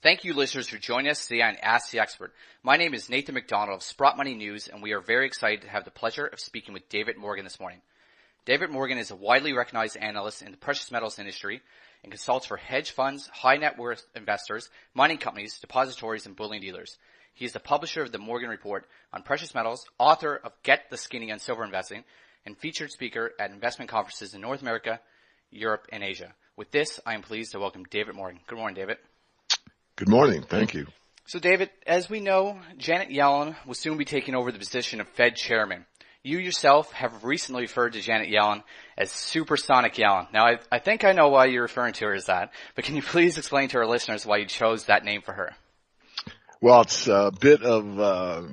Thank you, listeners, for joining us today on Ask the Expert. My name is Nathan McDonald of Sprott Money News, and we are very excited to have the pleasure of speaking with David Morgan this morning. David Morgan is a widely recognized analyst in the precious metals industry and consults for hedge funds, high net worth investors, mining companies, depositories, and bullion dealers. He is the publisher of the Morgan Report on precious metals, author of Get the Skinny on Silver Investing, and featured speaker at investment conferences in North America, Europe, and Asia. With this, I am pleased to welcome David Morgan. Good morning, David. Good morning. Thank you. So, David, as we know, Janet Yellen will soon be taking over the position of Fed chairman. You yourself have recently referred to Janet Yellen as Supersonic Yellen. Now, I think I know why you're referring to her as that, but can you please explain to our listeners why you chose that name for her? Well, it's a bit of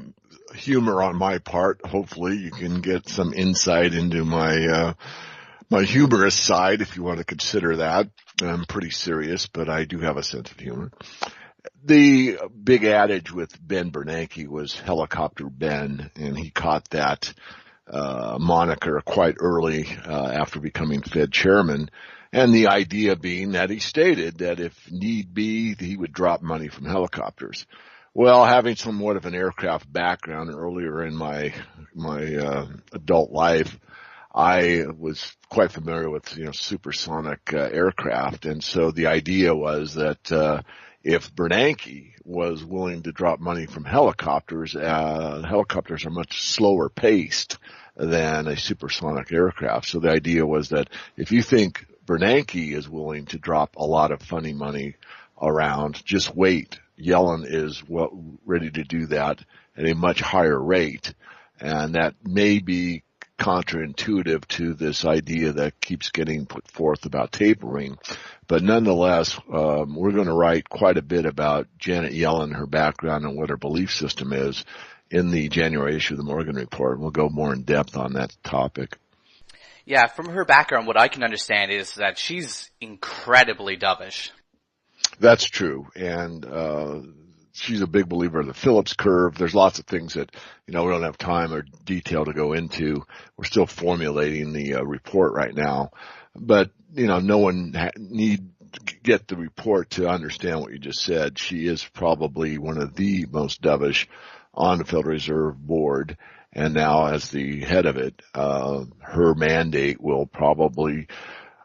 humor on my part. Hopefully you can get some insight into my humorous side, if you want to consider that. I'm pretty serious, but I do have a sense of humor. The big adage with Ben Bernanke was Helicopter Ben, and he caught that moniker quite early after becoming Fed chairman. And the idea being that he stated that if need be, he would drop money from helicopters. Well, having somewhat of an aircraft background earlier in my adult life, I was quite familiar with, supersonic aircraft. And so the idea was that if Bernanke was willing to drop money from helicopters, helicopters are much slower paced than a supersonic aircraft. So the idea was that if you think Bernanke is willing to drop a lot of funny money around, just wait. Yellen is ready to do that at a much higher rate. And that may be counterintuitive to this idea that keeps getting put forth about tapering. But nonetheless, we're going to write quite a bit about Janet Yellen, her background, and what her belief system is in the January issue of the Morgan Report. We'll go more in depth on that topic. Yeah, from her background, what I can understand is that she's incredibly dovish. That's true. And she's a big believer in the Phillips curve. There's lots of things that, we don't have time or detail to go into. We're still formulating the report right now. But, no one need to get the report to understand what you just said. She is probably one of the most dovish on the Federal Reserve Board. And now as the head of it, her mandate will probably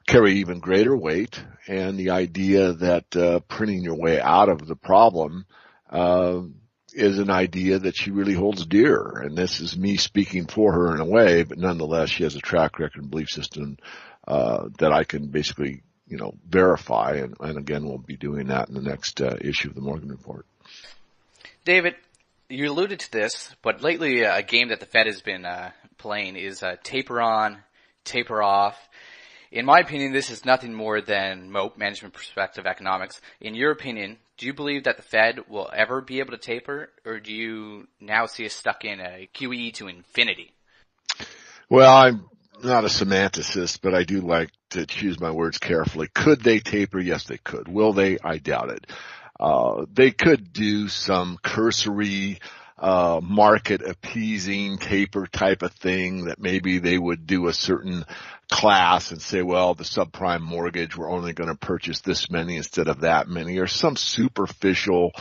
carry even greater weight. And the idea that printing your way out of the problem is an idea that she really holds dear. And this is me speaking for her in a way, but nonetheless, she has a track record and belief system that I can basically, verify. And again, we'll be doing that in the next issue of the Morgan Report. David, you alluded to this, but lately a game that the Fed has been playing is taper on, taper off. In my opinion, this is nothing more than MOPE, Management Perspective Economics. In your opinion, do you believe that the Fed will ever be able to taper, or do you now see us stuck in a QE to infinity? Well, I'm not a semanticist, but I do like to choose my words carefully. Could they taper? Yes, they could. Will they? I doubt it. They could do some cursory market appeasing taper type of thing that maybe they would do a certain class and say, well, the subprime mortgage, we're only going to purchase this many instead of that many, or some superficial,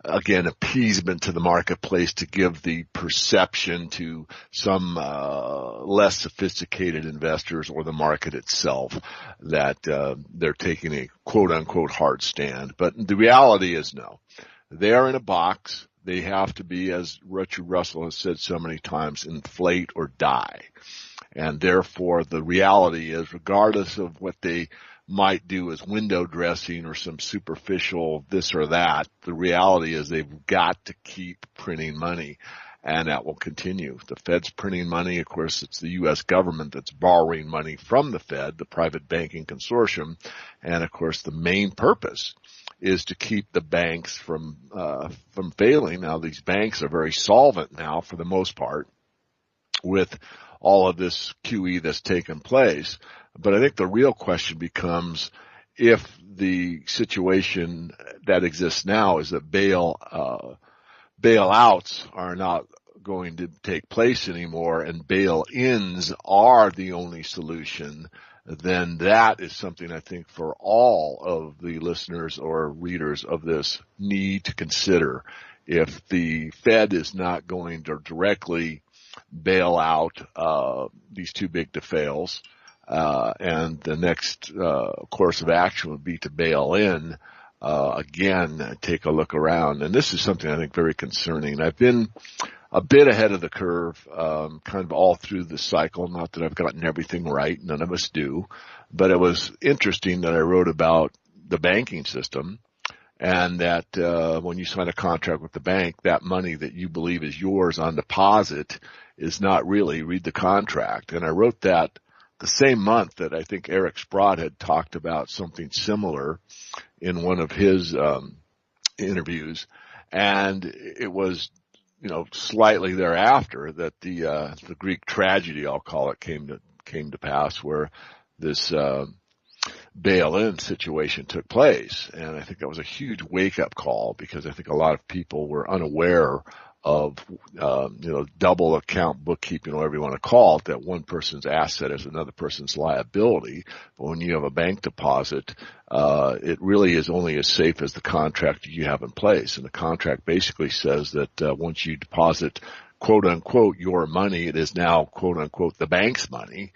again, appeasement to the marketplace to give the perception to some less sophisticated investors or the market itself that they're taking a quote-unquote hard stand. But the reality is no. They are in a box. They have to be, as Richard Russell has said so many times, inflate or die. And therefore, the reality is, regardless of what they might do as window dressing or some superficial this or that, the reality is they've got to keep printing money. And that will continue. The Fed's printing money. Of course, it's the U.S. government that's borrowing money from the Fed, the private banking consortium. And, of course, the main purpose is to keep the banks from failing. Now, these banks are very solvent now for the most part with all of this QE that's taken place. But I think the real question becomes if the situation that exists now is that bailouts are not going to take place anymore and bail-ins are the only solution, then that is something I think for all of the listeners or readers of this need to consider. If the Fed is not going to directly bail out these too big to fails, and the next course of action would be to bail in, again, take a look around. And this is something I think very concerning. I've been a bit ahead of the curve, kind of all through the cycle. Not that I've gotten everything right. None of us do. But it was interesting that I wrote about the banking system, and that when you sign a contract with the bank, that money that you believe is yours on deposit is not really. Read the contract. And I wrote that the same month that I think Eric Sprott had talked about something similar in one of his interviews. And it was, slightly thereafter that the Greek tragedy, I'll call it, came to pass, where this bail-in situation took place. And I think that was a huge wake-up call, because I think a lot of people were unaware of, double account bookkeeping, or whatever you want to call it, that one person's asset is another person's liability. But when you have a bank deposit, it really is only as safe as the contract you have in place. And the contract basically says that once you deposit, quote unquote, your money, it is now, quote unquote, the bank's money.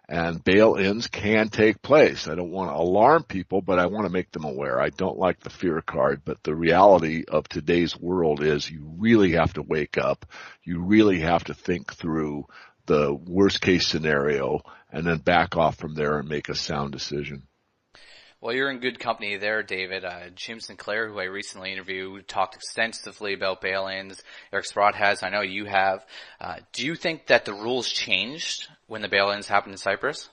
And bail-ins can take place. I don't want to alarm people, but I want to make them aware. I don't like the fear card, but the reality of today's world is you really have to wake up. You really have to think through the worst case scenario and then back off from there and make a sound decision. Well, you're in good company there, David. Jim Sinclair, who I recently interviewed, talked extensively about bail-ins. Eric Sprott has. I know you have. Do you think that the rules changed when the bail-ins happened in Cyprus?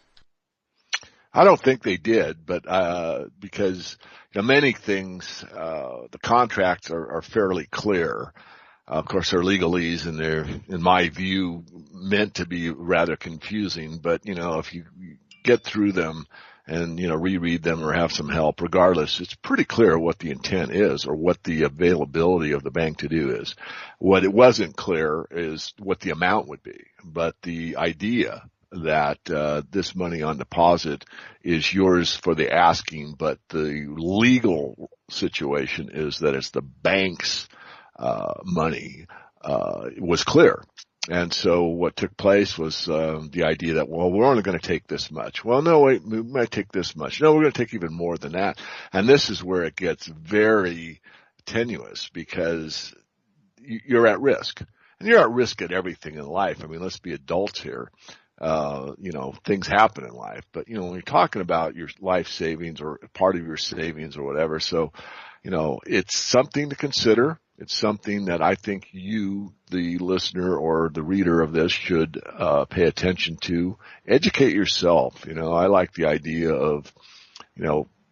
I don't think they did, but because many things, the contracts are fairly clear. Of course, they're legalese, and they're, in my view, meant to be rather confusing. But if you get through them and, reread them or have some help, regardless, it's pretty clear what the intent is or what the availability of the bank to do is. What it wasn't clear is what the amount would be. But the idea that this money on deposit is yours for the asking, but the legal situation is that it's the bank's money, was clear. And so what took place was the idea that, well, we're only going to take this much. Well, no, wait, we might take this much. No, we're going to take even more than that. And this is where it gets very tenuous, because you're at risk. And you're at risk at everything in life. I mean, let's be adults here. Things happen in life. But, when you're talking about your life savings or part of your savings or whatever, so, it's something to consider. It's something that I think you, the listener or the reader of this, should pay attention to. Educate yourself. I like the idea of,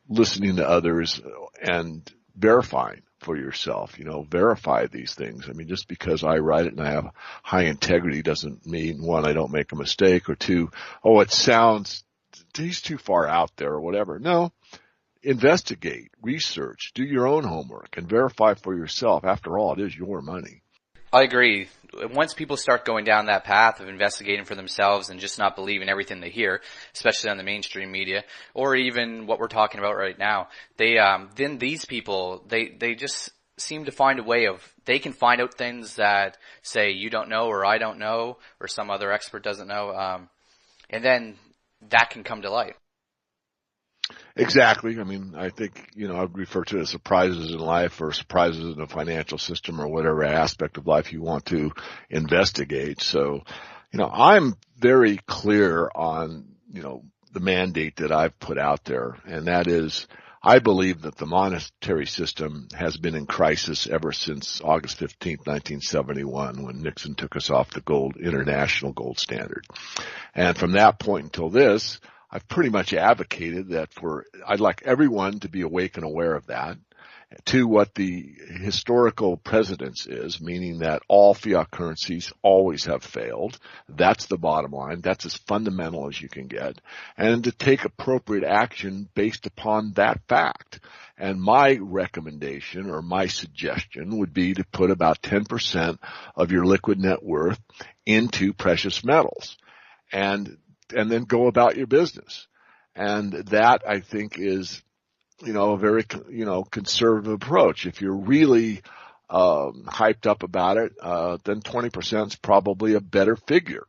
listening to others and verifying for yourself. Verify these things. I mean, just because I write it and I have high integrity doesn't mean, one, I don't make a mistake, or two, it sounds, he's too far out there or whatever. No. Investigate, research, do your own homework, and verify for yourself. After all, it is your money. I agree. Once people start going down that path of investigating for themselves and just not believing everything they hear, especially on the mainstream media, or even what we're talking about right now, then these people, they just seem to find a way of, they can find out things that, say, you don't know, or I don't know, or some other expert doesn't know, and then that can come to light. Exactly. I mean, I think, I'd refer to it as surprises in life, or surprises in the financial system, or whatever aspect of life you want to investigate. So, I'm very clear on, the mandate that I've put out there. And that is, I believe that the monetary system has been in crisis ever since August 15th, 1971, when Nixon took us off the international gold standard. And from that point until this, I've pretty much advocated that I'd like everyone to be awake and aware of that, to what the historical precedence is, meaning that all fiat currencies always have failed. That's the bottom line. That's as fundamental as you can get. And to take appropriate action based upon that fact. And my recommendation, or my suggestion, would be to put about 10% of your liquid net worth into precious metals. And then go about your business. And that, I think, is, a very, conservative approach. If you're really hyped up about it, then 20% is probably a better figure.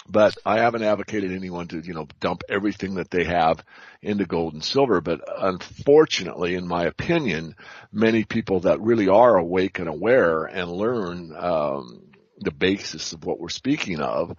But I haven't advocated anyone to, dump everything that they have into gold and silver. But unfortunately, in my opinion, many people that really are awake and aware and learn the basis of what we're speaking of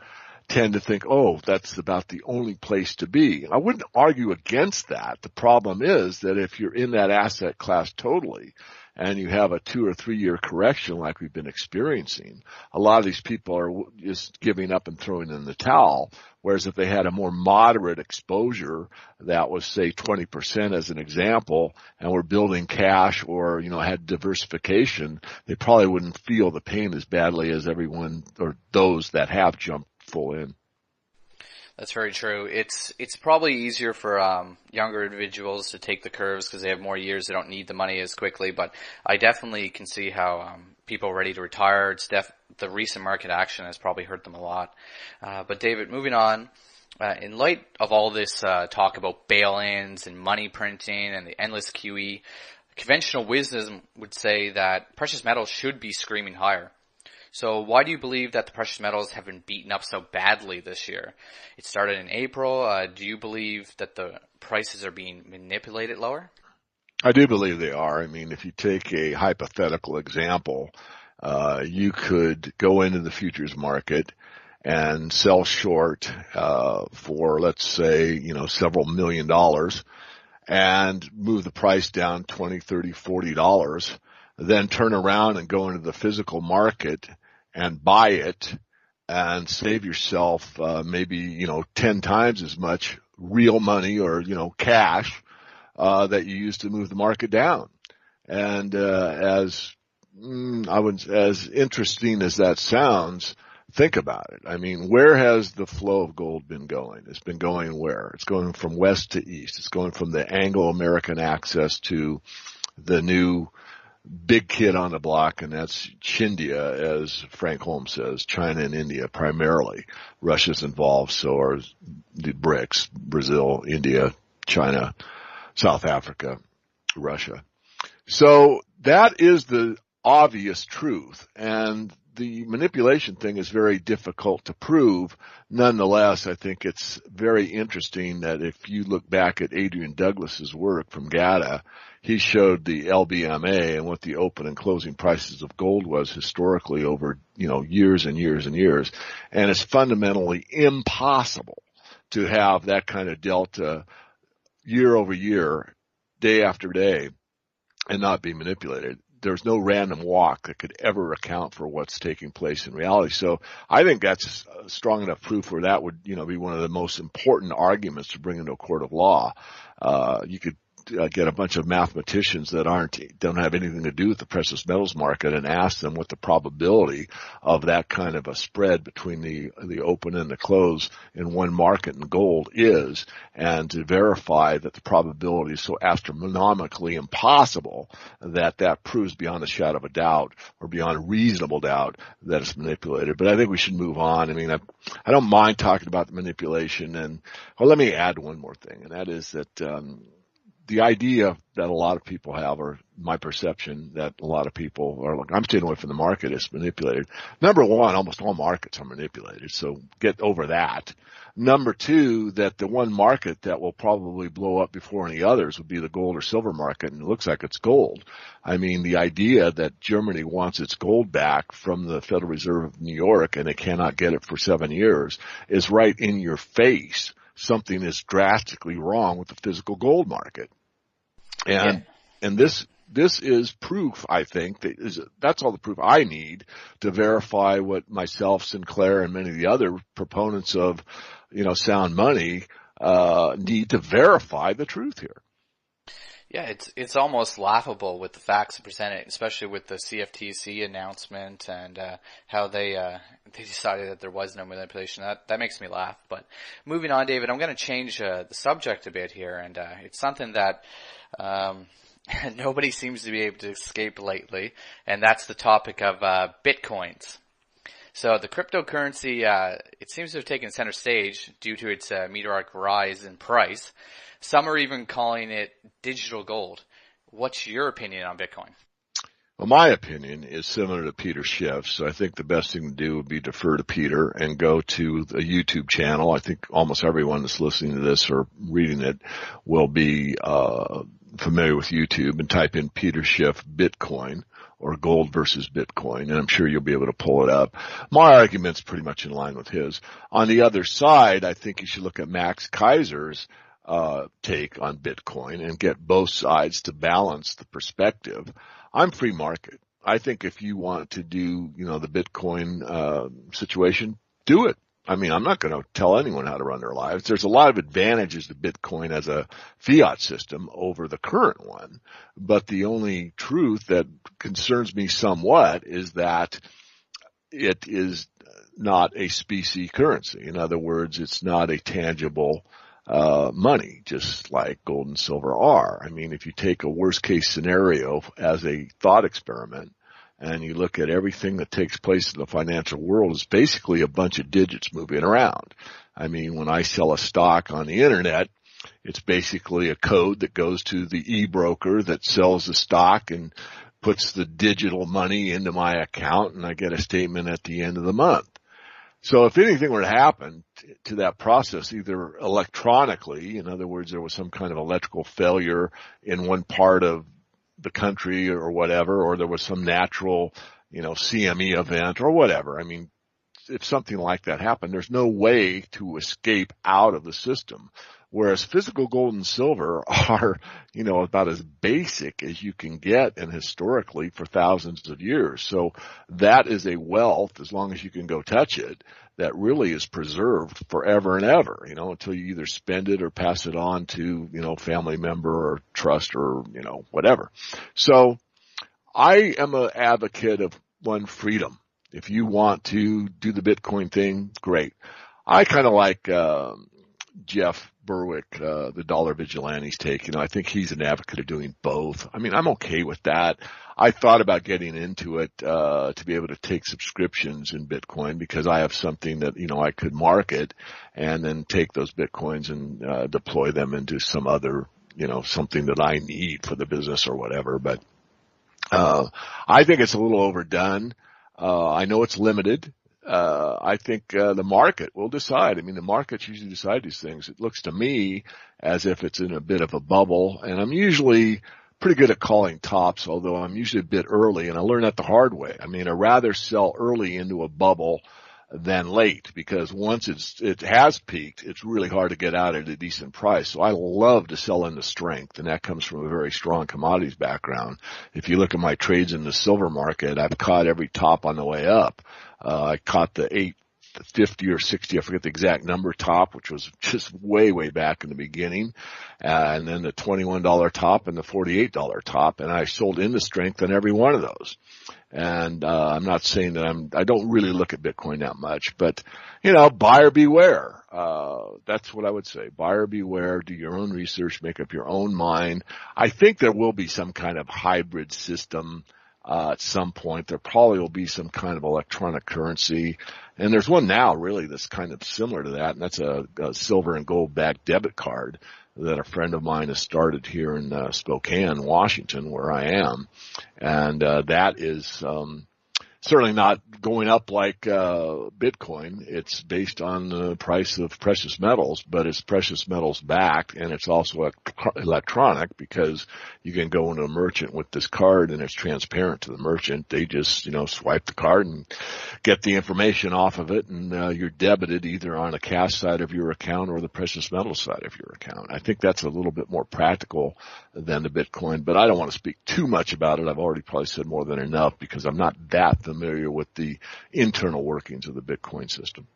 tend to think, oh, that's about the only place to be. I wouldn't argue against that. The problem is that if you're in that asset class totally, and you have a 2 or 3 year correction like we've been experiencing, a lot of these people are just giving up and throwing in the towel. Whereas if they had a more moderate exposure that was, say, 20% as an example, and were building cash or, had diversification, they probably wouldn't feel the pain as badly as everyone or those that have jumped full in. That's very true. It's probably easier for younger individuals to take the curves because they have more years. They don't need the money as quickly. But I definitely can see how people ready to retire. The recent market action has probably hurt them a lot. But David, moving on. In light of all this talk about bail-ins and money printing and the endless QE, conventional wisdom would say that precious metals should be screaming higher. So why do you believe that the precious metals have been beaten up so badly this year? It started in April. Do you believe that the prices are being manipulated lower? I do believe they are. I mean, if you take a hypothetical example, you could go into the futures market and sell short for, let's say, several $1 million and move the price down $20, $30, $40, then turn around and go into the physical market and buy it and save yourself maybe 10 times as much real money or cash that you used to move the market down. And as interesting as that sounds, think about it. I mean, where has the flow of gold been going? It's been going where? It's going from west to east. It's going from the Anglo-American access to the new big kid on the block, and that's Chindia, as Frank Holmes says, China and India primarily. Russia's involved, so are the BRICS, Brazil, India, China, South Africa, Russia. So that is the obvious truth, and the manipulation thing is very difficult to prove. Nonetheless, I think it's very interesting that if you look back at Adrian Douglas's work from GATA, he showed the LBMA and what the open and closing prices of gold was historically over, years and years and years. And it's fundamentally impossible to have that kind of delta year over year, day after day, and not be manipulated. There's no random walk that could ever account for what's taking place in reality. So I think that's strong enough proof where that would, be one of the most important arguments to bring into a court of law. You could get a bunch of mathematicians that don't have anything to do with the precious metals market and ask them what the probability of that kind of a spread between the open and the close in one market in gold is, and to verify that the probability is so astronomically impossible that proves beyond a shadow of a doubt or beyond a reasonable doubt that it's manipulated. But I think we should move on. I mean, I don't mind talking about the manipulation, and let me add one more thing, and that is that the idea that a lot of people have, or my perception that a lot of people are like, I'm staying away from the market, is manipulated. Number one, almost all markets are manipulated, so get over that. Number two, that the one market that will probably blow up before any others would be the gold or silver market, and it looks like it's gold. I mean, the idea that Germany wants its gold back from the Federal Reserve of New York and it cannot get it for 7 years is right in your face. Something is drastically wrong with the physical gold market. And this is proof, I think, that's all the proof I need to verify what myself, Sinclair, and many of the other proponents of, sound money, need to verify the truth here. Yeah, it's almost laughable with the facts presented, especially with the CFTC announcement and how they decided that there was no manipulation. That makes me laugh. But moving on, David, I'm going to change the subject a bit here, and it's something that nobody seems to be able to escape lately, and that's the topic of bitcoins. So the cryptocurrency, it seems to have taken center stage due to its meteoric rise in price. Some are even calling it digital gold. What's your opinion on Bitcoin? Well, my opinion is similar to Peter Schiff's. So I think the best thing to do would be defer to Peter and go to the YouTube channel. I think almost everyone that's listening to this or reading it will be familiar with YouTube, and type in Peter Schiff Bitcoin or gold versus Bitcoin, and I'm sure you'll be able to pull it up. My argument's pretty much in line with his. On the other side, I think you should look at Max Kaiser's take on Bitcoin and get both sides to balance the perspective. I'm free market. I think if you want to do, the Bitcoin situation, do it. I mean, I'm not going to tell anyone how to run their lives. There's a lot of advantages to Bitcoin as a fiat system over the current one. But the only truth that concerns me somewhat is that it is not a specie currency. In other words, it's not a tangible money, just like gold and silver are. I mean, if you take a worst case scenario as a thought experiment, and you look at everything that takes place in the financial world, is basically a bunch of digits moving around. I mean, when I sell a stock on the internet, it's basically a code that goes to the e-broker that sells the stock and puts the digital money into my account, and I get a statement at the end of the month. So if anything were to happen to that process, either electronically, in other words, there was some kind of electrical failure in one part of the country or whatever, or there was some natural, CME event or whatever. I mean, if something like that happened, there's no way to escape out of the system. Whereas physical gold and silver are, about as basic as you can get, and historically for thousands of years. So that is a wealth, as long as you can go touch it, that really is preserved forever and ever, until you either spend it or pass it on to, family member or trust or, whatever. So I am an advocate of one, freedom. If you want to do the Bitcoin thing, great. I kind of like, Jeff Berwick, the Dollar Vigilante's take. I think he's an advocate of doing both. I mean, I'm okay with that. I thought about getting into it, to be able to take subscriptions in Bitcoin, because I have something that, I could market and then take those Bitcoins and, deploy them into some other, something that I need for the business or whatever. But, I think it's a little overdone. I know it's limited. I think the market will decide. I mean, the markets usually decide these things. It looks to me as if it's in a bit of a bubble, and I'm usually pretty good at calling tops, although I'm usually a bit early, and I learned that the hard way. I mean, I'd rather sell early into a bubble than late, because once it has peaked, it's really hard to get out at a decent price. So I love to sell into strength, and that comes from a very strong commodities background. If you look at my trades in the silver market, I've caught every top on the way up. I caught the 850 or 60, I forget the exact number, top, which was just way, way back in the beginning. And then the $21 top and the $48 top. And I sold into strength on every one of those. And, I'm not saying that I don't really look at Bitcoin that much, but, buyer beware. That's what I would say. Buyer beware. Do your own research, make up your own mind. I think there will be some kind of hybrid system. At some point, there probably will be some kind of electronic currency. And there's one now really that's kind of similar to that, and that's a silver and gold backed debit card that a friend of mine has started here in Spokane, Washington, where I am. And that is certainly not going up like Bitcoin. It's based on the price of precious metals, but it's precious metals backed, and it's also electronic, because you can go into a merchant with this card and it's transparent to the merchant. They just, swipe the card and get the information off of it, and you're debited either on a cash side of your account or the precious metal side of your account. I think that's a little bit more practical than the Bitcoin, but I don't want to speak too much about it. I've already probably said more than enough, because I'm not that familiar with the internal workings of the Bitcoin system.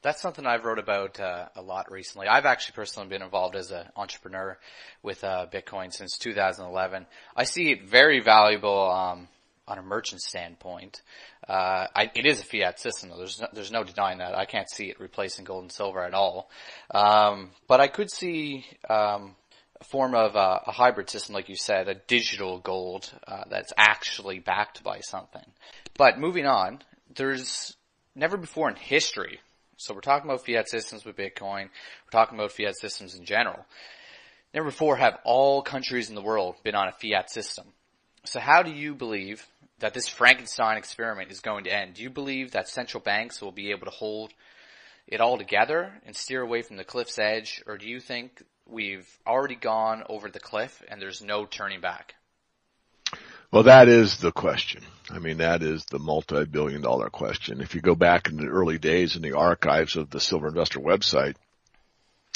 That's something I've wrote about a lot recently. I've actually personally been involved as an entrepreneur with Bitcoin since 2011. I see it very valuable on a merchant standpoint. It is a fiat system, though. There's no denying that. I can't see it replacing gold and silver at all. But I could see a form of a hybrid system, like you said, a digital gold that's actually backed by something. But moving on there's never before in history, so we're talking about fiat systems with Bitcoin, we're talking about fiat systems in general. Never before have all countries in the world been on a fiat system. So how do you believe that this Frankenstein experiment is going to end? Do you believe that central banks will be able to hold it all together and steer away from the cliff's edge? Or do you think we've already gone over the cliff and there's no turning back? Well, that is the question. I mean, that is the multi-billion-dollar question. If you go back in the early days in the archives of the Silver Investor website,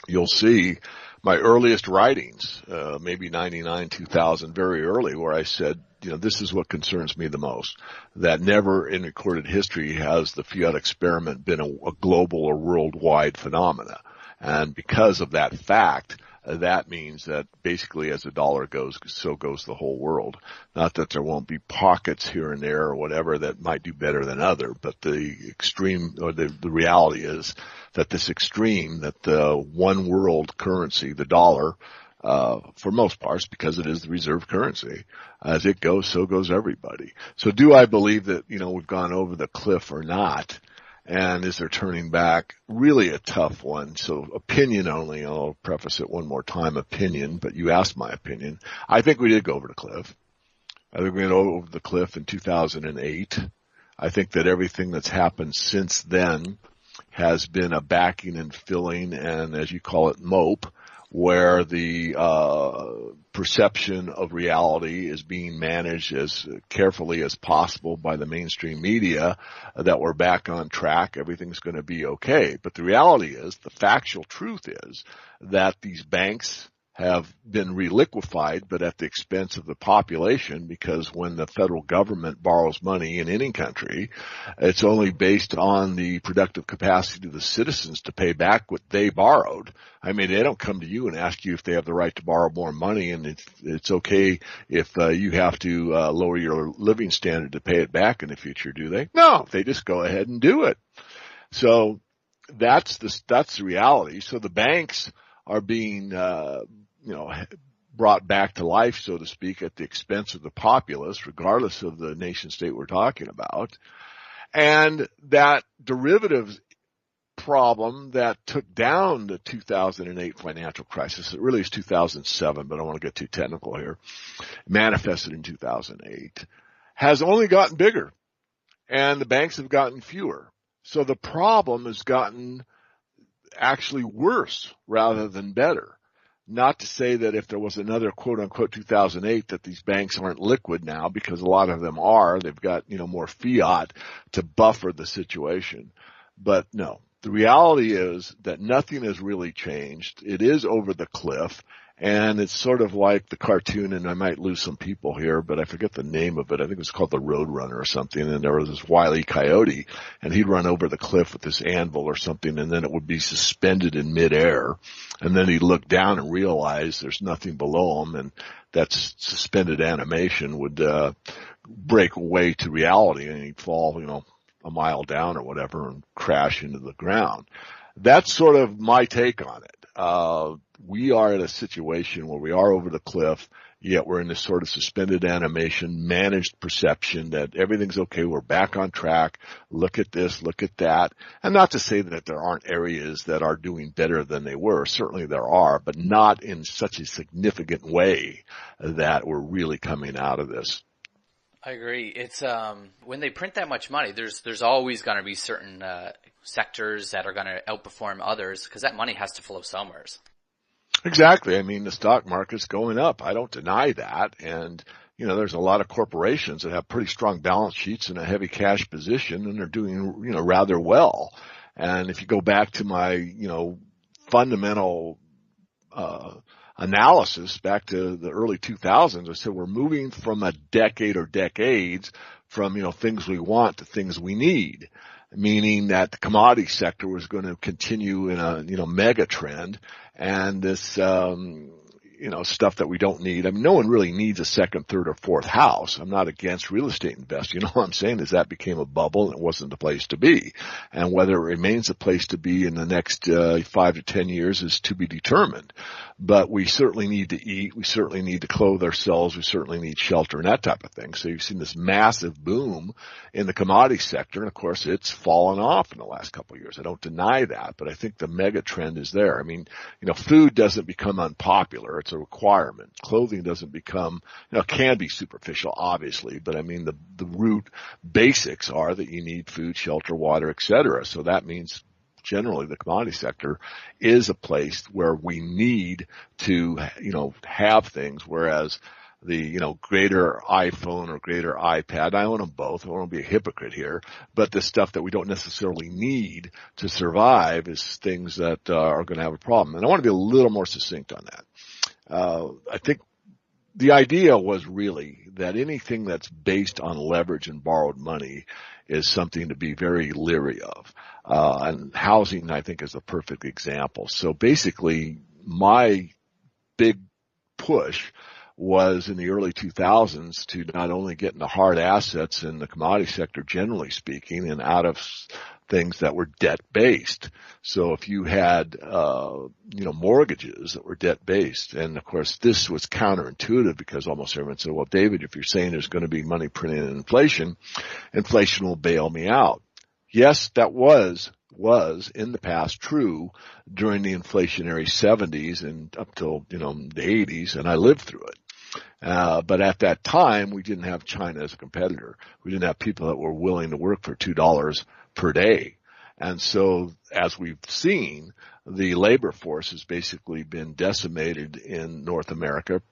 you'll see my earliest writings, maybe 99, 2000, very early, where I said, this is what concerns me the most, that never in recorded history has the fiat experiment been a global or worldwide phenomena. And because of that fact, that means that basically as the dollar goes, so goes the whole world. Not that there won't be pockets here and there or whatever that might do better than other, but the extreme, or the reality is that this extreme, that the one world currency, the dollar, for most parts, because it is the reserve currency, as it goes, so goes everybody. So do I believe that, we've gone over the cliff or not? And is there turning back? Really a tough one. So opinion only. I'll preface it one more time, opinion, but you asked my opinion. I think we did go over the cliff. I think we went over the cliff in 2008. I think that everything that's happened since then has been a backing and filling and, as you call it, mope, where the perception of reality is being managed as carefully as possible by the mainstream media, that we're back on track, everything's going to be okay. But the reality is, the factual truth is, that these banks have been reliquefied, but at the expense of the population, because when the federal government borrows money in any country, it's only based on the productive capacity of the citizens to pay back what they borrowed. I mean, they don't come to you and ask you if they have the right to borrow more money, and it's okay if you have to lower your living standard to pay it back in the future, do they? No, they just go ahead and do it. So that's the reality. So the banks are being brought back to life, so to speak, at the expense of the populace, regardless of the nation state we're talking about. And that derivatives problem that took down the 2008 financial crisis, it really is 2007, but I don't want to get too technical here, manifested in 2008, has only gotten bigger, and the banks have gotten fewer. So the problem has gotten actually worse rather than better. Not to say that if there was another quote unquote 2008 that these banks aren't liquid now, because a lot of them are. They've got, more fiat to buffer the situation. But no, the reality is that nothing has really changed. It is over the cliff. And it's sort of like the cartoon, and I might lose some people here, but I forget the name of it. I think it was called the Road Runner or something, and there was this Wile E. Coyote, and he'd run over the cliff with this anvil or something, and then it would be suspended in midair, and then he'd look down and realize there's nothing below him, and that suspended animation would break away to reality, and he'd fall, a mile down or whatever and crash into the ground. That's sort of my take on it. We are in a situation where we are over the cliff, yet we're in this sort of suspended animation, managed perception that everything's okay, we're back on track, look at this, look at that. And not to say that there aren't areas that are doing better than they were. Certainly there are, but not in such a significant way that we're really coming out of this. I agree. It's when they print that much money, there's always going to be certain sectors that are going to outperform others, because that money has to flow somewhere. Exactly. I mean, the stock market's going up. I don't deny that. And, there's a lot of corporations that have pretty strong balance sheets and a heavy cash position, and they're doing, rather well. And if you go back to my, fundamental, analysis back to the early 2000s, I said we're moving from a decade or decades from, things we want to things we need, meaning that the commodity sector was going to continue in a, mega trend, and this, stuff that we don't need. I mean, no one really needs a second, third, or fourth house. I'm not against real estate investing. All I'm saying is that became a bubble and it wasn't the place to be. And whether it remains a place to be in the next 5 to 10 years is to be determined. but we certainly need to eat. We certainly need to clothe ourselves. We certainly need shelter and that type of thing. So you've seen this massive boom in the commodity sector. And of course, it's fallen off in the last couple of years. I don't deny that, but I think the mega trend is there. I mean, food doesn't become unpopular. It's a requirement. Clothing doesn't become, can be superficial, obviously, but I mean, the root basics are that you need food, shelter, water, etc. So that means generally the commodity sector is a place where we need to, have things, whereas the, greater iPhone or greater iPad, I own them both. I don't want to be a hypocrite here, but the stuff that we don't necessarily need to survive is things that are going to have a problem. And I want to be a little more succinct on that. I think the idea was really that anything that's based on leverage and borrowed money is something to be very leery of. And housing, I think, is a perfect example. So basically, my big push was in the early 2000s to not only get into hard assets in the commodity sector, generally speaking, and out of things that were debt-based. So if you had, mortgages that were debt-based, and of course this was counterintuitive because almost everyone said, well, David, if you're saying there's going to be money printed in inflation, inflation will bail me out. Yes, that was in the past true during the inflationary 70s and up till, the 80s, and I lived through it. But at that time, we didn't have China as a competitor. We didn't have people that were willing to work for $2 per day. And so, as we've seen, the labor force has basically been decimated in North America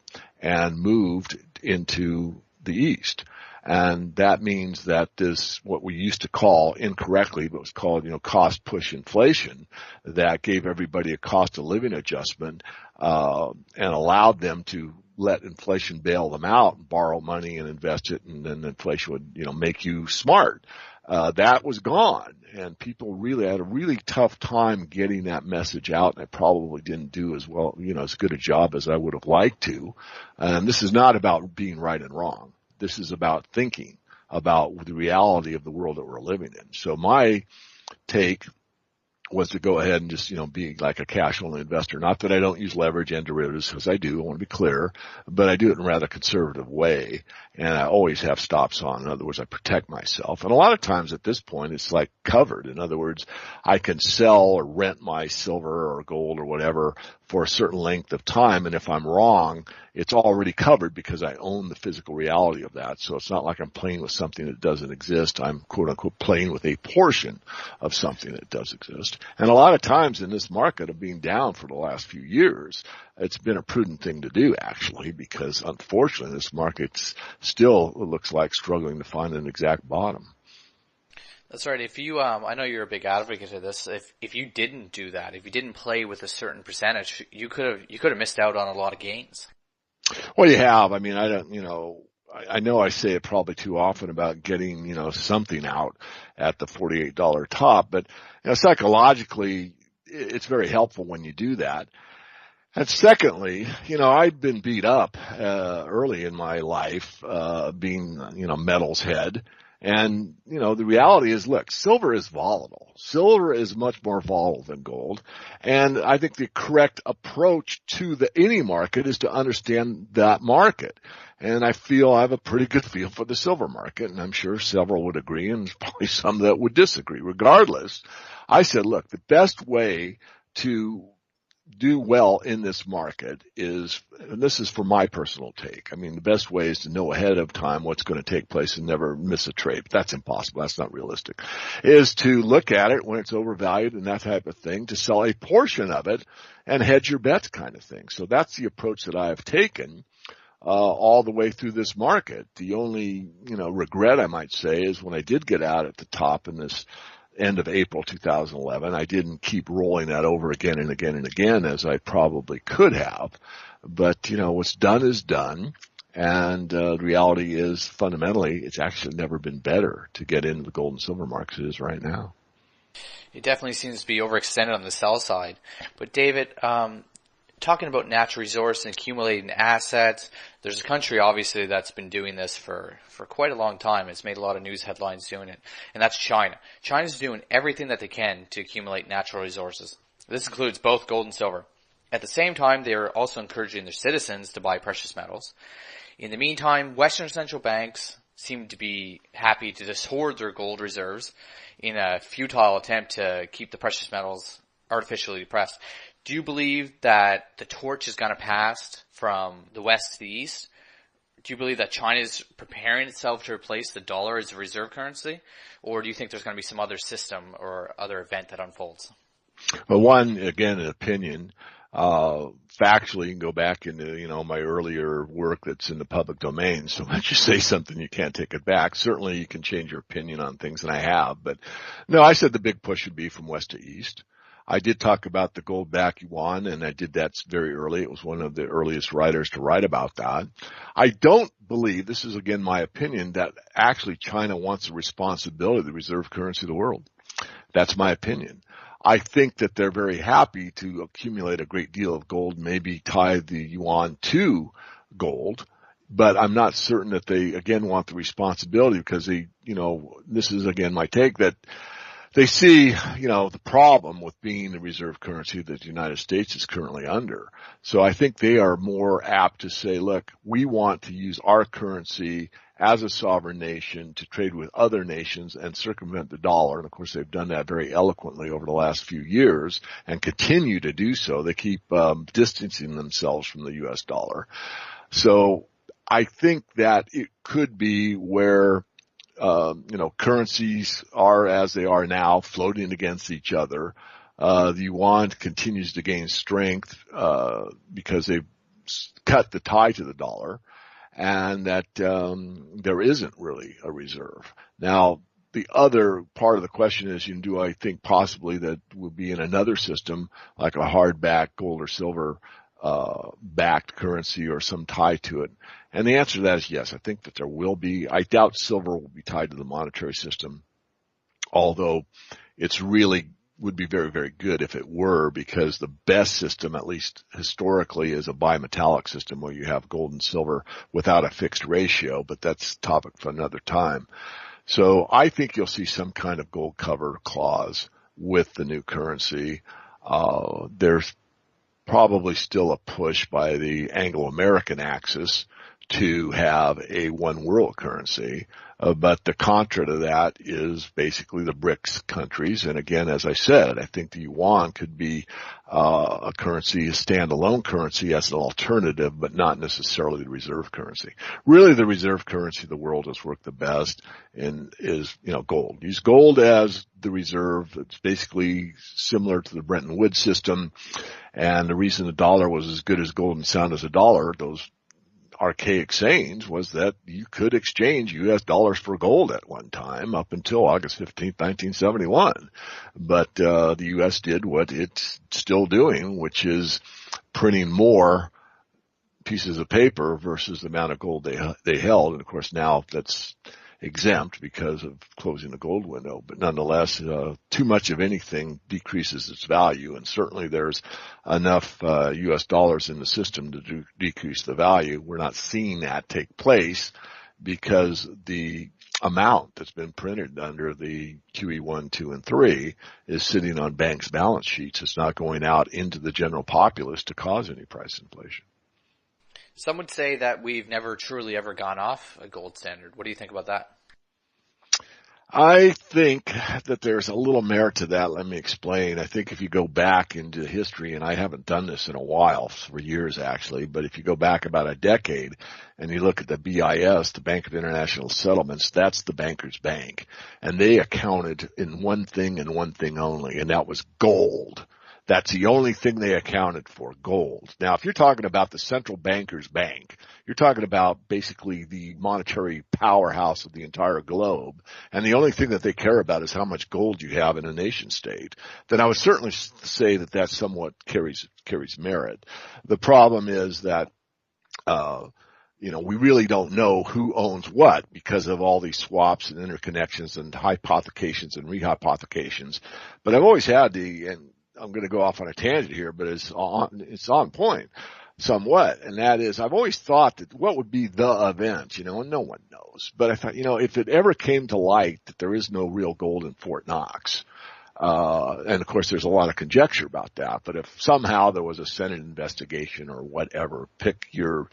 and moved into the East. And that means that this, what we used to call incorrectly, but was called, cost push inflation, that gave everybody a cost of living adjustment, and allowed them to let inflation bail them out and borrow money and invest it, and then inflation would, make you smart. That was gone, and people really had a really tough time getting that message out, and I probably didn't do as well, as good a job as I would have liked to. And this is not about being right and wrong. This is about thinking about the reality of the world that we're living in. So my take was to go ahead and just, be like a cash-only investor. Not that I don't use leverage and derivatives, because I do. I want to be clear, but I do it in a rather conservative way, and I always have stops on. In other words, I protect myself. And a lot of times at this point, it's like covered. In other words, I can sell or rent my silver or gold or whatever for a certain length of time, and if I'm wrong, it's already covered because I own the physical reality of that. So it's not like I'm playing with something that doesn't exist. I'm quote-unquote playing with a portion of something that does exist. And a lot of times in this market of being down for the last few years, it's been a prudent thing to do, actually, because unfortunately this market still looks like struggling to find an exact bottom. That's right. If you, I know you're a big advocate of this. If you didn't do that, if you didn't play with a certain percentage, you could have missed out on a lot of gains. Well, you have. I mean, I don't, I know I say it probably too often about getting, something out at the $48 top, but, psychologically, it's very helpful when you do that. And secondly, I'd been beat up, early in my life, being, metal's head. And, the reality is, look, silver is volatile. Silver is much more volatile than gold. And I think the correct approach to any market is to understand that market. And I feel I have a pretty good feel for the silver market, and I'm sure several would agree, and there's probably some that would disagree. Regardless, I said, look, the best way to do well in this market is, and this is for my personal take, I mean, the best way is to know ahead of time what's going to take place and never miss a trade. But that's impossible. That's not realistic. Is to look at it when it's overvalued and that type of thing, to sell a portion of it and hedge your bets kind of thing. So that's the approach that I have taken all the way through this market. The only, regret I might say is when I did get out at the top in this end of April 2011, I didn't keep rolling that over again and again and again as I probably could have. But, what's done is done. And the reality is fundamentally it's actually never been better to get into the gold and silver markets as it is right now. It definitely seems to be overextended on the sell side. But David, talking about natural resource and accumulating assets, there's a country obviously that's been doing this for quite a long time. It's made a lot of news headlines doing it, and that's China. China's doing everything that they can to accumulate natural resources. This includes both gold and silver. At the same time, they are also encouraging their citizens to buy precious metals. In the meantime, Western central banks seem to be happy to just hoard their gold reserves in a futile attempt to keep the precious metals artificially depressed. Do you believe that the torch is going to pass from the west to the east? Do you believe that China is preparing itself to replace the dollar as a reserve currency? Or do you think there's going to be some other system or other event that unfolds? Well, one, again, an opinion. Factually, you can go back into, my earlier work that's in the public domain. So once you say something, you can't take it back. Certainly you can change your opinion on things, and I have. But no, I said the big push would be from west to east. I did talk about the gold-backed yuan, and I did that very early. It was one of the earliest writers to write about that. I don't believe, this is again my opinion, that actually China wants the responsibility of the reserve currency of the world. That's my opinion. I think that they're very happy to accumulate a great deal of gold, maybe tie the yuan to gold, but I'm not certain that they, again, want the responsibility because they, this is again my take that they see, the problem with being the reserve currency that the United States is currently under. So I think they are more apt to say, look, we want to use our currency as a sovereign nation to trade with other nations and circumvent the dollar. And of course, they've done that very eloquently over the last few years and continue to do so. They keep distancing themselves from the U.S. dollar. So I think that it could be where currencies are as they are now, floating against each other. The yuan continues to gain strength because they've cut the tie to the dollar, and that there isn't really a reserve. Now, the other part of the question is, do I think possibly that we'll be in another system, like a hard-backed gold or silver backed currency or some tie to it? And the answer to that is yes. I think that there will be. I doubt silver will be tied to the monetary system, although it's really would be very, very good if it were, because the best system, at least historically, is a bimetallic system where you have gold and silver without a fixed ratio, but that's a topic for another time. So I think you'll see some kind of gold cover clause with the new currency. There's probably still a push by the Anglo-American axis to have a one world currency. But the contra to that is basically the BRICS countries. And again, as I said, I think the yuan could be a currency, a standalone currency as an alternative, but not necessarily the reserve currency. Really, the reserve currency of the world has worked the best and is, gold. Use gold as the reserve. It's basically similar to the Bretton Woods system. And the reason the dollar was as good as gold and sound as a dollar, those archaic sayings, was that you could exchange U.S. dollars for gold at one time up until August 15th, 1971. But the U.S. did what it's still doing, which is printing more pieces of paper versus the amount of gold they held. And of course now that's exempt because of closing the gold window. But nonetheless, too much of anything decreases its value, and certainly there's enough U.S. dollars in the system to decrease the value. We're not seeing that take place because the amount that's been printed under the QE1, 2, and 3 is sitting on banks' balance sheets. It's not going out into the general populace to cause any price inflation. Some would say that we've never truly ever gone off a gold standard. What do you think about that? I think that there's a little merit to that. Let me explain. I think if you go back into history, and I haven't done this in a while, for years actually, but if you go back about a decade and you look at the BIS, the Bank of International Settlements, that's the banker's bank. And they accounted in one thing and one thing only, and that was gold. That's the only thing they accounted for, gold. Now, if you're talking about the central banker's bank, you're talking about basically the monetary powerhouse of the entire globe, and the only thing that they care about is how much gold you have in a nation state, then I would certainly say that that somewhat carries merit. The problem is that we really don't know who owns what because of all these swaps and interconnections and hypothecations and rehypothecations. But I've always had and I'm going to go off on a tangent here, but it's on point somewhat. And that is, I've always thought that what would be the event, and no one knows. But I thought, if it ever came to light that there is no real gold in Fort Knox, And of course there's a lot of conjecture about that, but if somehow there was a Senate investigation or whatever, pick your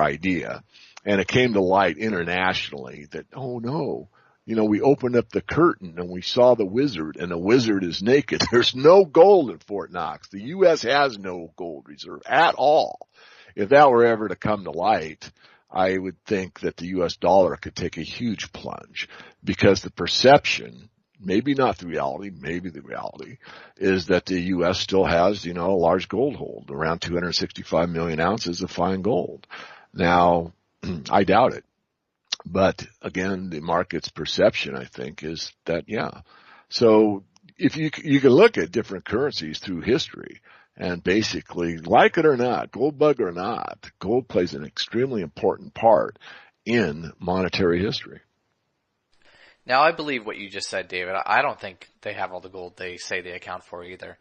idea, and it came to light internationally that, oh no, we opened up the curtain and we saw the wizard, and the wizard is naked. There's no gold in Fort Knox. The U.S. has no gold reserve at all. If that were ever to come to light, I would think that the U.S. dollar could take a huge plunge, because the perception, maybe not the reality, maybe the reality, is that the U.S. still has, a large gold hold, around 265 million ounces of fine gold. Now, I doubt it. But again, the market's perception, I think, is that, yeah. So if you can look at different currencies through history, and basically, like it or not, gold bug or not, gold plays an extremely important part in monetary history. Now, I believe what you just said, David. I don't think they have all the gold they say they account for either.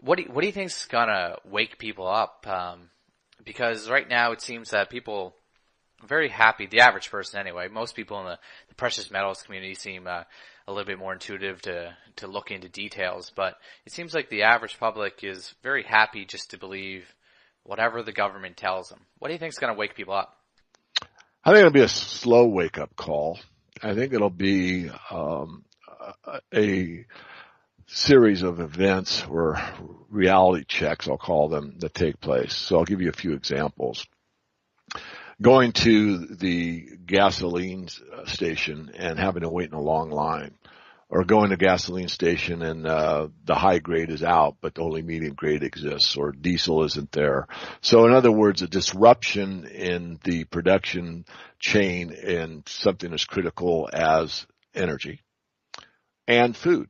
What do you think is gonna wake people up? Because right now it seems that people are very happy, the average person anyway. Most people in the precious metals community seem a little bit more intuitive to look into details, but it seems like the average public is very happy just to believe whatever the government tells them. What do you think is going to wake people up? I think it'll be a slow wake-up call. I think it'll be a series of events or reality checks, I'll call them, that take place. So I'll give you a few examples. Going to the gasoline station and having to wait in a long line, or going to a gasoline station and the high grade is out, but only medium grade exists, or diesel isn't there. So in other words, a disruption in the production chain in something as critical as energy and food.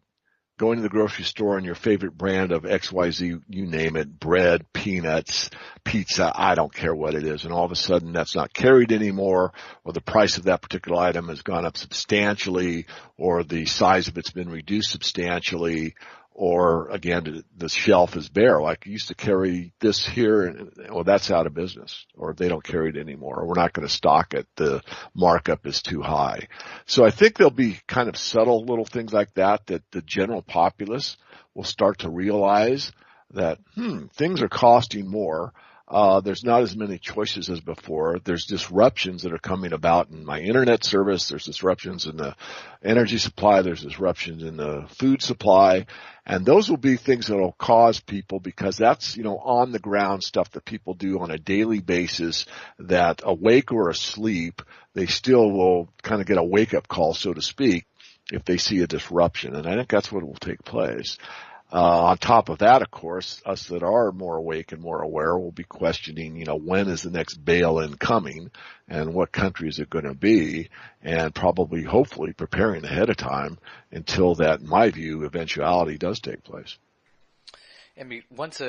Going to the grocery store and your favorite brand of XYZ, you name it, bread, peanuts, pizza, I don't care what it is. And all of a sudden that's not carried anymore, or the price of that particular item has gone up substantially, or the size of it's been reduced substantially, or again, the shelf is bare. Like, you used to carry this here, and well, that's out of business, or they don't carry it anymore, or we're not going to stock it. The markup is too high. So I think there'll be kind of subtle little things like that the general populace will start to realize that, things are costing more. There's not as many choices as before. There's disruptions that are coming about in my internet service. There's disruptions in the energy supply. There's disruptions in the food supply. And those will be things that will cause people, because that's, on the ground stuff that people do on a daily basis, that awake or asleep, they still will kind of get a wake up call, so to speak, if they see a disruption. And I think that's what will take place. On top of that, of course, us that are more awake and more aware will be questioning, when is the next bail-in coming and what country is it going to be, and probably, hopefully, preparing ahead of time until that, in my view, eventuality does take place. I mean, once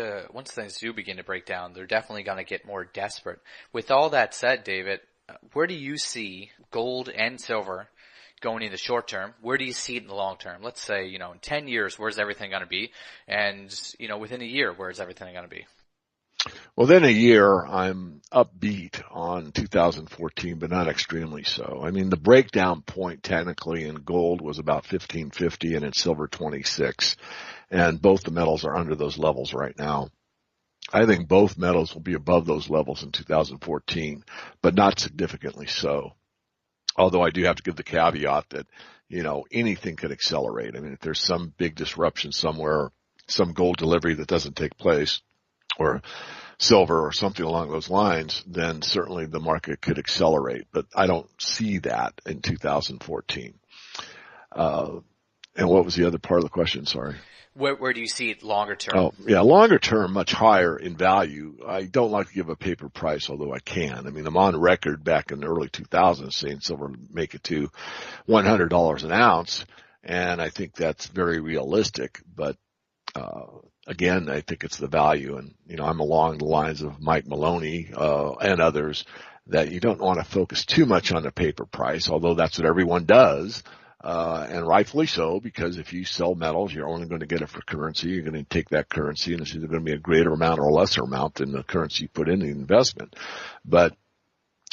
things do begin to break down, they're definitely going to get more desperate. With all that said, David, where do you see gold and silver going in the short term? Where do you see it in the long term? Let's say, in 10 years, where's everything going to be? And, within a year, where's everything going to be? Well, then a year, I'm upbeat on 2014, but not extremely so. I mean, the breakdown point technically in gold was about 1550 and in silver 26. And both the metals are under those levels right now. I think both metals will be above those levels in 2014, but not significantly so. Although I do have to give the caveat that, anything could accelerate. I mean, if there's some big disruption somewhere, some gold delivery that doesn't take place, or silver or something along those lines, then certainly the market could accelerate. But I don't see that in 2014. And what was the other part of the question? Sorry. Where do you see it longer term? Oh, yeah, longer term, much higher in value. I don't like to give a paper price, although I can. I mean, I'm on record back in the early 2000s saying silver would make it to $100 an ounce, and I think that's very realistic. But again, I think it's the value, and I'm along the lines of Mike Maloney and others, that you don't want to focus too much on the paper price, although that's what everyone does. And rightfully so, because if you sell metals, you're only going to get it for currency. You're going to take that currency, and it's either going to be a greater amount or a lesser amount than the currency you put in the investment. But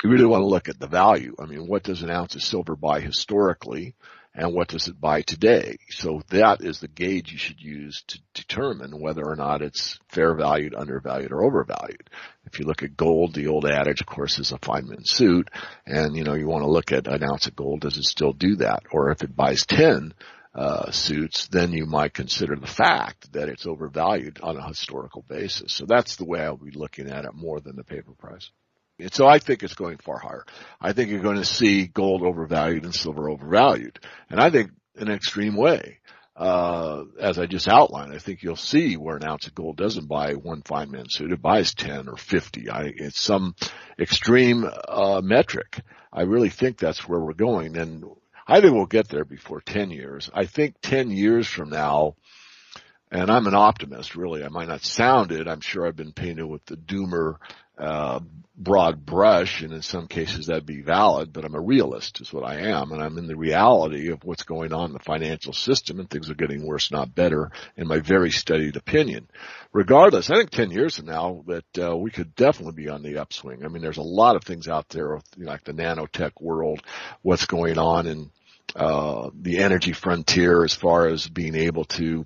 you really want to look at the value. I mean, what does an ounce of silver buy historically? and what does it buy today. So that is the gauge you should use to determine whether or not it's fair valued, undervalued, or overvalued. If you look at gold, the old adage, of course, is a Feynman suit, and you want to look at an ounce of gold, does it still do that? Or if it buys 10 suits, then you might consider the fact that it's overvalued on a historical basis. So that's the way I'll be looking at it more than the paper price. And so I think it's going far higher. I think you're going to see gold overvalued and silver overvalued. And I think in an extreme way. As I just outlined, I think you'll see where an ounce of gold doesn't buy one Feynman suit. It buys 10 or 50. It's some extreme metric. I really think that's where we're going. And I think we'll get there before 10 years. I think 10 years from now, and I'm an optimist, really. I might not sound it. I'm sure I've been painted with the doomer, broad brush, and in some cases that'd be valid, but I'm a realist is what I am, and I'm in the reality of what's going on in the financial system, and things are getting worse, not better, in my very studied opinion. Regardless, I think 10 years from now that we could definitely be on the upswing. I mean, there's a lot of things out there, like the nanotech world, what's going on in the energy frontier as far as being able to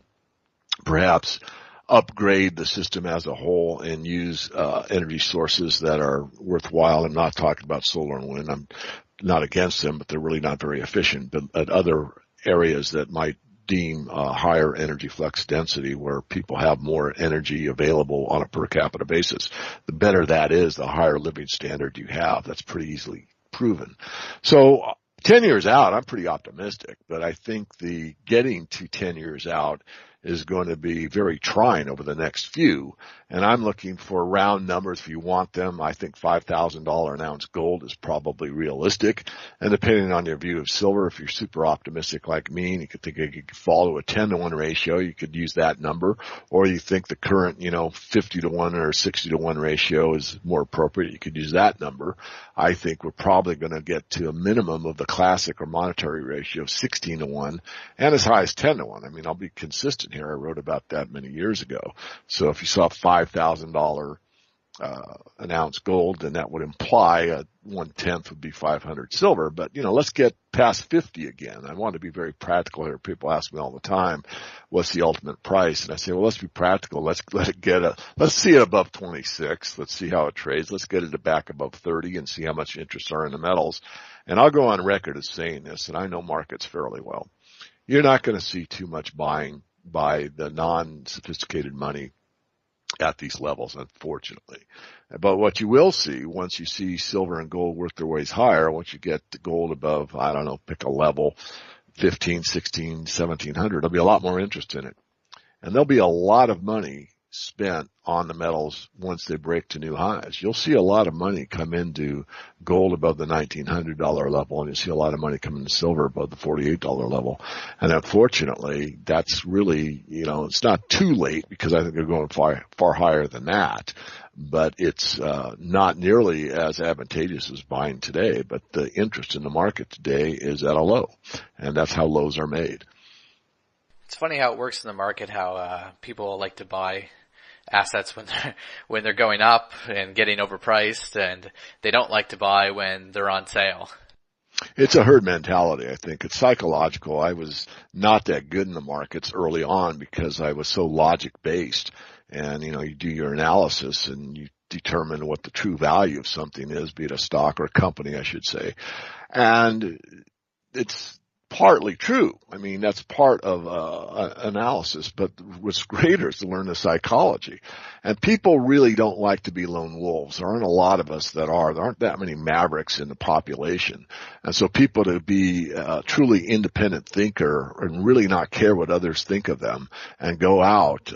perhaps upgrade the system as a whole and use energy sources that are worthwhile. I'm not talking about solar and wind. I'm not against them, but they're really not very efficient. But at other areas that might deem higher energy flux density, where people have more energy available on a per capita basis, the better that is, the higher living standard you have. That's pretty easily proven. So 10 years out, I'm pretty optimistic, but I think the getting to 10 years out is going to be very trying over the next few. And I'm looking for round numbers if you want them. I think $5,000 an ounce gold is probably realistic. And depending on your view of silver, if you're super optimistic like me and you could think it could fall to a 10-to-1 ratio, you could use that number. Or you think the current, 50-to-1 or 60-to-1 ratio is more appropriate, you could use that number. I think we're probably going to get to a minimum of the classic or monetary ratio of 16-to-1 and as high as 10-to-1. I mean, I'll be consistent here. I wrote about that many years ago. So if you saw $5,000 an ounce gold, then that would imply 1/10 would be 500 silver. But, let's get past 50 again. I want to be very practical here. People ask me all the time, what's the ultimate price? And I say, well, let's be practical. Let's see it above 26. Let's see how it trades. Let's get it back above 30 and see how much interest are in the metals. And I'll go on record as saying this, and I know markets fairly well. You're not going to see too much buying by the non-sophisticated money at these levels, unfortunately. But what you will see once you see silver and gold work their ways higher, once you get the gold above, pick a level, 15, 16, 1700, there'll be a lot more interest in it. And there'll be a lot of money spent on the metals once they break to new highs. You'll see a lot of money come into gold above the $1,900 level, and you'll see a lot of money come into silver above the $48 level. And unfortunately, that's really, it's not too late because I think they're going far higher than that. But it's not nearly as advantageous as buying today. But the interest in the market today is at a low, and that's how lows are made. It's funny how it works in the market, how people like to buy assets when they're going up and getting overpriced, and they don't like to buy when they're on sale. It's a herd mentality, I think. It's psychological. I was not that good in the markets early on because I was so logic-based. And, you do your analysis and you determine what the true value of something is, be it a stock or a company, I should say. And it's partly true. I mean, that's part of analysis, but what's greater is to learn the psychology. And people really don't like to be lone wolves. There aren't a lot of us that are. There aren't that many mavericks in the population. And so people to be a truly independent thinker and really not care what others think of them and go out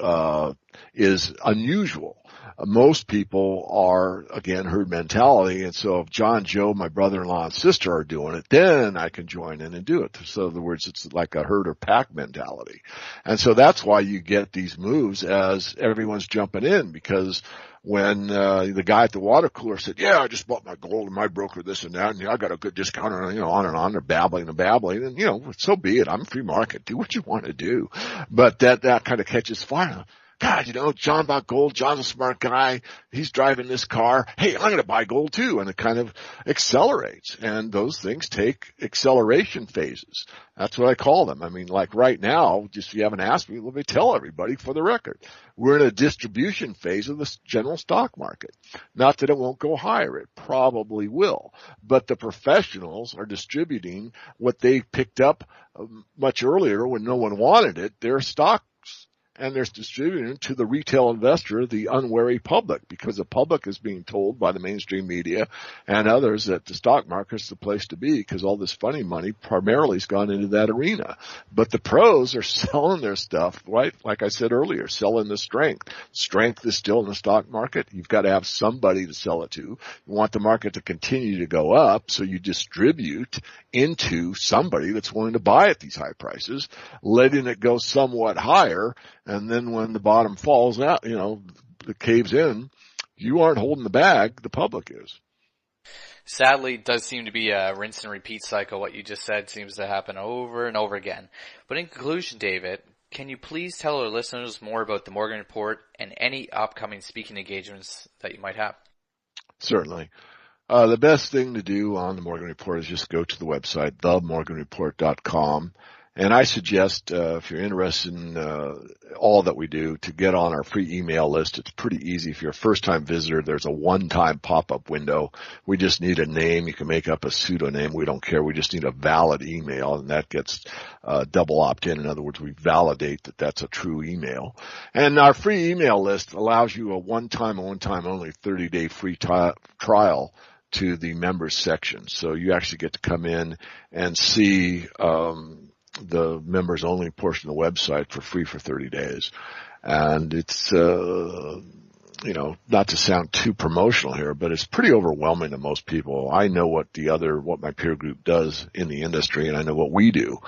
is unusual. Most people are, again, herd mentality. And so if John, Joe, my brother-in-law and sister are doing it, then I can join in and do it. So in other words, it's like a herd or pack mentality. And so that's why you get these moves as everyone's jumping in, because when the guy at the water cooler said, yeah, I just bought my gold and my broker this and that, and I got a good discount, and on and on, they're babbling and babbling, and so be it. I'm a free market. Do what you want to do. But that kind of catches fire. God, John bought gold. John's a smart guy. He's driving this car. Hey, I'm going to buy gold too. And it kind of accelerates. And those things take acceleration phases. That's what I call them. I mean, like right now, just if you haven't asked me, let me tell everybody for the record. We're in a distribution phase of the general stock market. Not that it won't go higher. It probably will. But the professionals are distributing what they picked up much earlier when no one wanted it, their stocks. And they're distributing to the retail investor, the unwary public, because the public is being told by the mainstream media and others that the stock market's the place to be because all this funny money primarily has gone into that arena. But the pros are selling their stuff, right? Like I said earlier, selling the strength. Strength is still in the stock market. You've got to have somebody to sell it to. You want the market to continue to go up, so you distribute into somebody that's willing to buy at these high prices, letting it go somewhat higher. And then when the bottom falls out, the caves in, you aren't holding the bag, the public is. Sadly, it does seem to be a rinse and repeat cycle. What you just said seems to happen over and over again. But in conclusion, David, can you please tell our listeners more about the Morgan Report and any upcoming speaking engagements that you might have? Certainly. The best thing to do on the Morgan Report is just go to the website, themorganreport.com. And I suggest, if you're interested in all that we do, to get on our free email list. It's pretty easy. If you're a first-time visitor, there's a one-time pop-up window. We just need a name. You can make up a pseudonym. We don't care. We just need a valid email, and that gets double opt-in. In other words, we validate that that's a true email. And our free email list allows you a one-time only 30-day free trial to the members section. So you actually get to come in and see the members only portion of the website for free for 30 days. And it's, not to sound too promotional here, but it's pretty overwhelming to most people. I know what my peer group does in the industry, and I know what we do.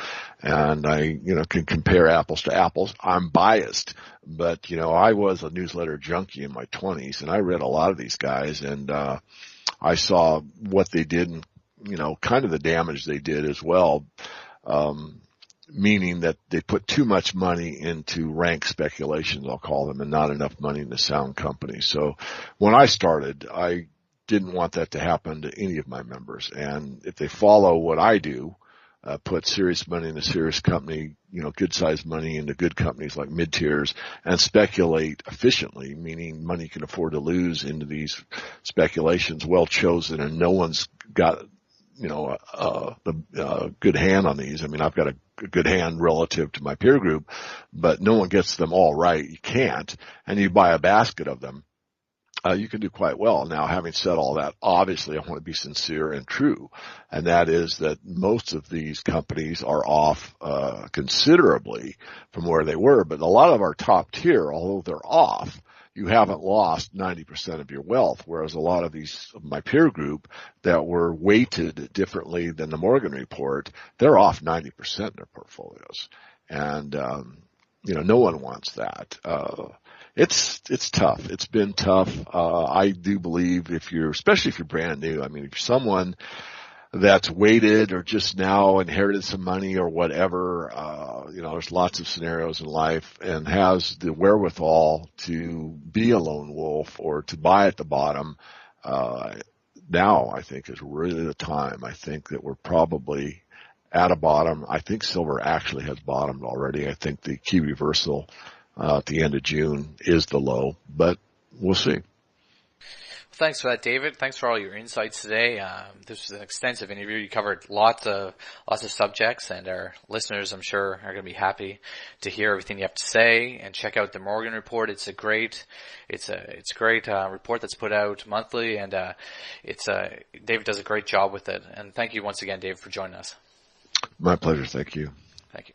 And I, can compare apples to apples. I'm biased, but, I was a newsletter junkie in my 20s, and I read a lot of these guys, and I saw what they did and, kind of the damage they did as well. Meaning that they put too much money into rank speculations, I'll call them, and not enough money into sound companies. So when I started, I didn't want that to happen to any of my members. And if they follow what I do, put serious money in a serious company, good sized money into good companies like mid-tiers, and speculate efficiently, meaning money can afford to lose into these speculations, well chosen, and no one's got the good hand on these. I mean, I've got a good hand relative to my peer group, but no one gets them all right. You can't. And you buy a basket of them, you can do quite well. Now, having said all that, obviously I want to be sincere and true. And that is that most of these companies are off, considerably from where they were. But a lot of our top tier, although they're off, you haven't lost 90% of your wealth, whereas a lot of these, my peer group that were weighted differently than the Morgan Report, they're off 90% in their portfolios. And, no one wants that. It's tough. It's been tough. I do believe especially if you're brand new, I mean, if you're someone that's waited or just now inherited some money or whatever, there's lots of scenarios in life, and has the wherewithal to be a lone wolf or to buy at the bottom, now I think is really the time. I think that we're probably at a bottom. I think silver actually has bottomed already. I think the key reversal at the end of June is the low, but we'll see. Thanks for that, David. Thanks for all your insights today. This was an extensive interview. You covered lots of subjects, and our listeners, I'm sure, are going to be happy to hear everything you have to say. And check out the Morgan Report. It's a great report that's put out monthly, and David does a great job with it. And thank you once again, David, for joining us. My pleasure. Thank you. Thank you.